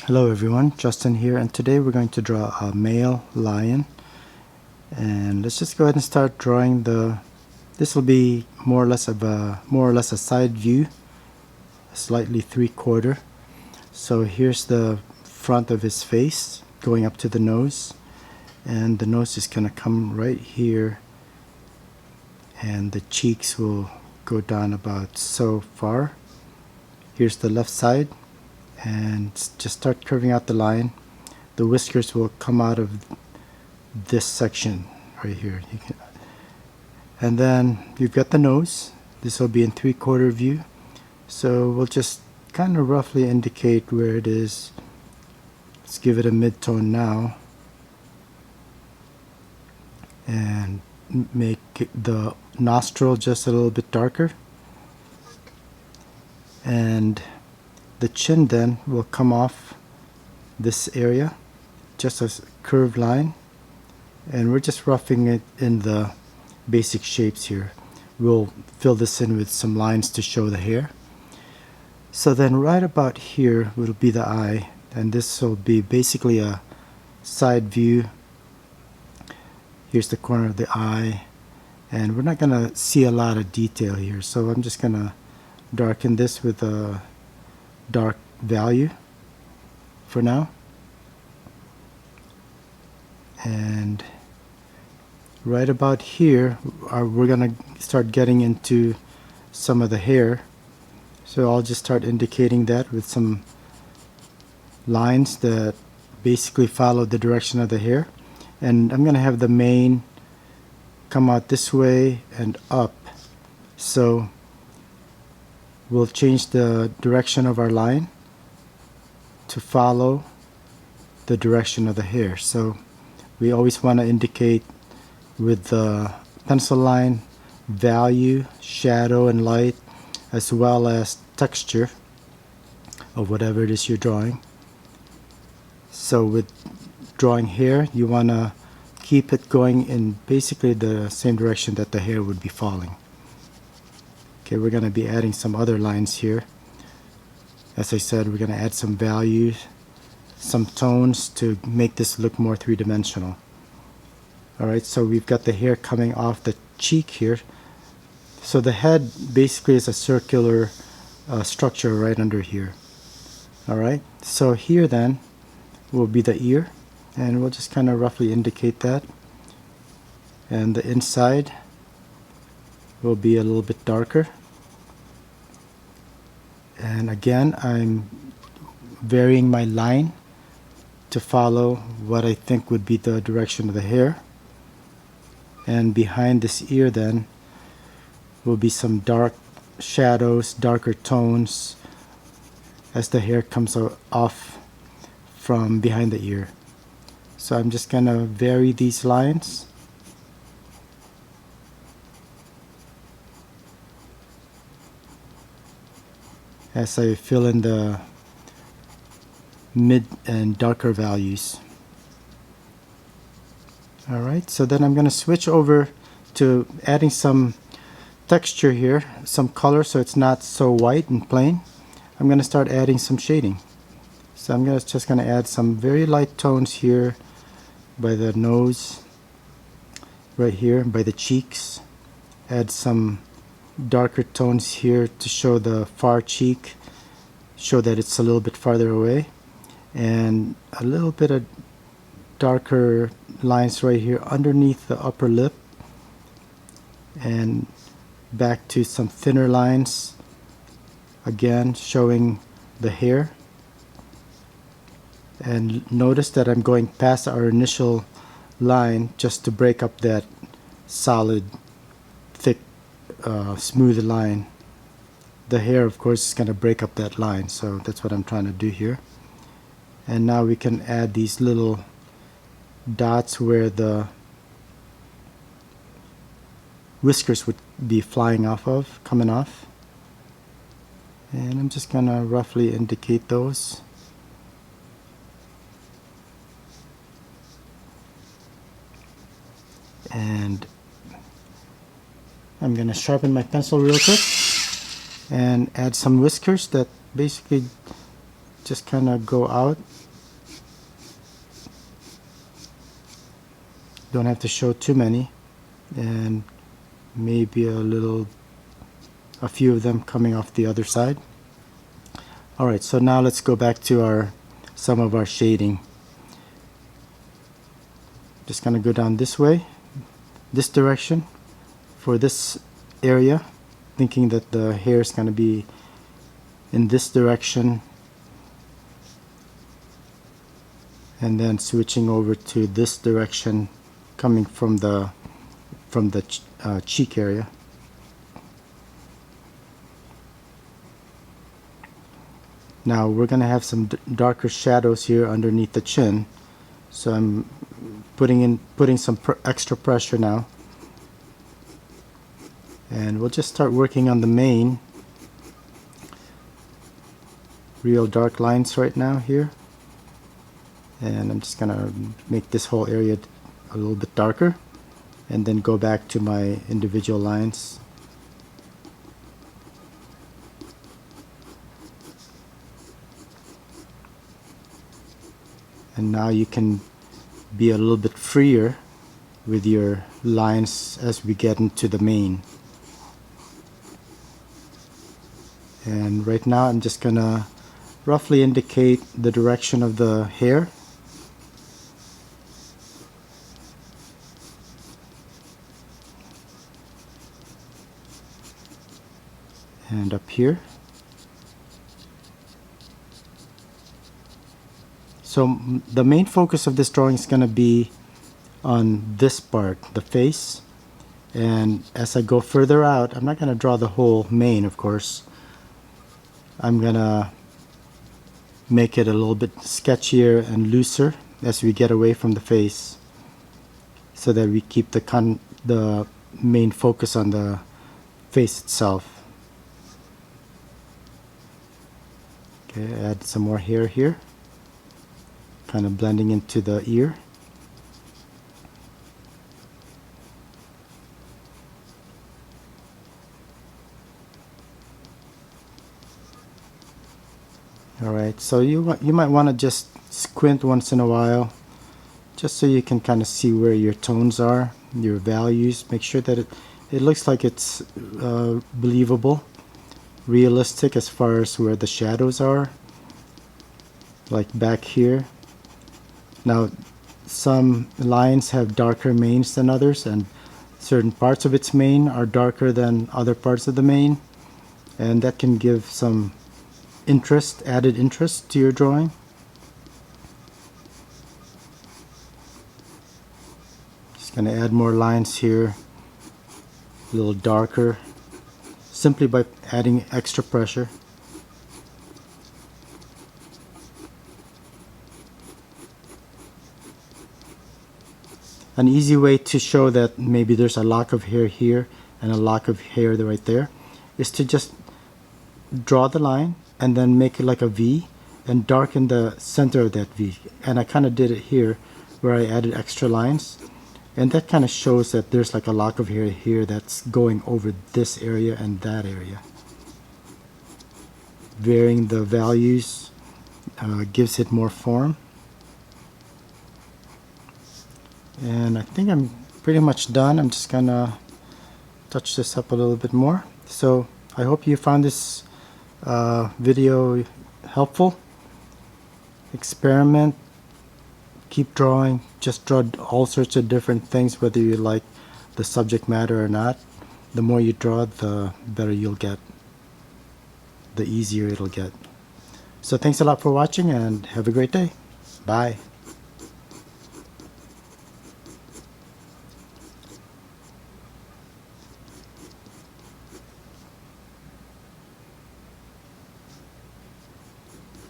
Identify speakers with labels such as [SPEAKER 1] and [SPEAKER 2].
[SPEAKER 1] Hello everyone, Justin here, and today we're going to draw a male lion. And let's just go ahead and start drawing this will be more or less a side view, slightly 3/4. So here's the front of his face going up to the nose, and the nose is going to come right here, and the cheeks will go down about so far. Here's the left side, and just start curving out the line. The whiskers will come out of this section right here. And then you've got the nose. This will be in 3/4 view. So we'll just kind of roughly indicate where it is. Let's give it a mid-tone now. And make the nostril just a little bit darker. And the chin then will come off this area, just a curved line, and we're just roughing it in the basic shapes here. We'll fill this in with some lines to show the hair. So then right about here will be the eye, and this will be basically a side view. Here's the corner of the eye, and we're not going to see a lot of detail here, so I'm just going to darken this with a dark value for now. And right about here we're gonna start getting into some of the hair, so I'll just start indicating that with some lines that basically follow the direction of the hair. And I'm gonna have the mane come out this way and up, so we'll change the direction of our line to follow the direction of the hair. So we always want to indicate with the pencil line value, shadow and light, as well as texture of whatever it is you're drawing. So with drawing hair, you want to keep it going in basically the same direction that the hair would be falling. Okay, we're going to be adding some other lines here. As I said, we're going to add some values, some tones to make this look more three-dimensional. Alright, so we've got the hair coming off the cheek here. So the head basically is a circular structure right under here. Alright, so here then will be the ear, and we'll just kind of roughly indicate that. And the inside will be a little bit darker, and again I'm varying my line to follow what I think would be the direction of the hair. And behind this ear then will be some dark shadows, darker tones as the hair comes off from behind the ear. So I'm just gonna vary these lines. As I fill in the mid and darker values. Alright, so then I'm going to switch over to adding some texture here, some color, so it's not so white and plain. I'm going to start adding some shading. So I'm just going to add some very light tones here by the nose, right here by the cheeks. Add some darker tones here to show the far cheek, show that it's a little bit farther away, and a little bit of darker lines right here underneath the upper lip, and back to some thinner lines again showing the hair. And notice that I'm going past our initial line just to break up that solid, thick, smooth line. The hair, of course, is going to break up that line, so that's what I'm trying to do here. And now we can add these little dots where the whiskers would be flying off of, coming off. And I'm just going to roughly indicate those. And I'm going to sharpen my pencil real quick and add some whiskers that basically just kind of go out. Don't have to show too many, and maybe a few of them coming off the other side. Alright, so now let's go back to some of our shading. Just gonna go down this way, this direction for this area, thinking that the hair is gonna be in this direction, and then switching over to this direction coming from the cheek area. Now we're gonna have some darker shadows here underneath the chin, so I'm putting some extra pressure now, and we'll just start working on the mane. Real dark lines right now here, and I'm just gonna make this whole area a little bit darker and then go back to my individual lines. And now you can be a little bit freer with your lines as we get into the mane. And right now I'm just gonna roughly indicate the direction of the hair. And up here. So the main focus of this drawing is going to be on this part, the face. And as I go further out, I'm not going to draw the whole mane, of course. I'm going to make it a little bit sketchier and looser as we get away from the face, so that we keep the main focus on the face itself. Okay, add some more hair here, kind of blending into the ear. Alright, so you might want to just squint once in a while, just so you can kind of see where your tones are, your values. Make sure that it looks like it's believable, realistic as far as where the shadows are, like back here. Now some lines have darker manes than others, and certain parts of its mane are darker than other parts of the mane, and that can give some added interest to your drawing. Just going to add more lines here, a little darker, simply by adding extra pressure. An easy way to show that maybe there's a lock of hair here and a lock of hair right there is to just draw the line and then make it like a V and darken the center of that V. And I kind of did it here where I added extra lines, and that kind of shows that there's like a lock of hair here that's going over this area and that area. Varying the values gives it more form. And I think I'm pretty much done. I'm just gonna touch this up a little bit more. So I hope you found this video helpful. Experiment, keep drawing, just draw all sorts of different things, whether you like the subject matter or not. The more you draw, the better you'll get, the easier it'll get. So thanks a lot for watching, and have a great day. Bye.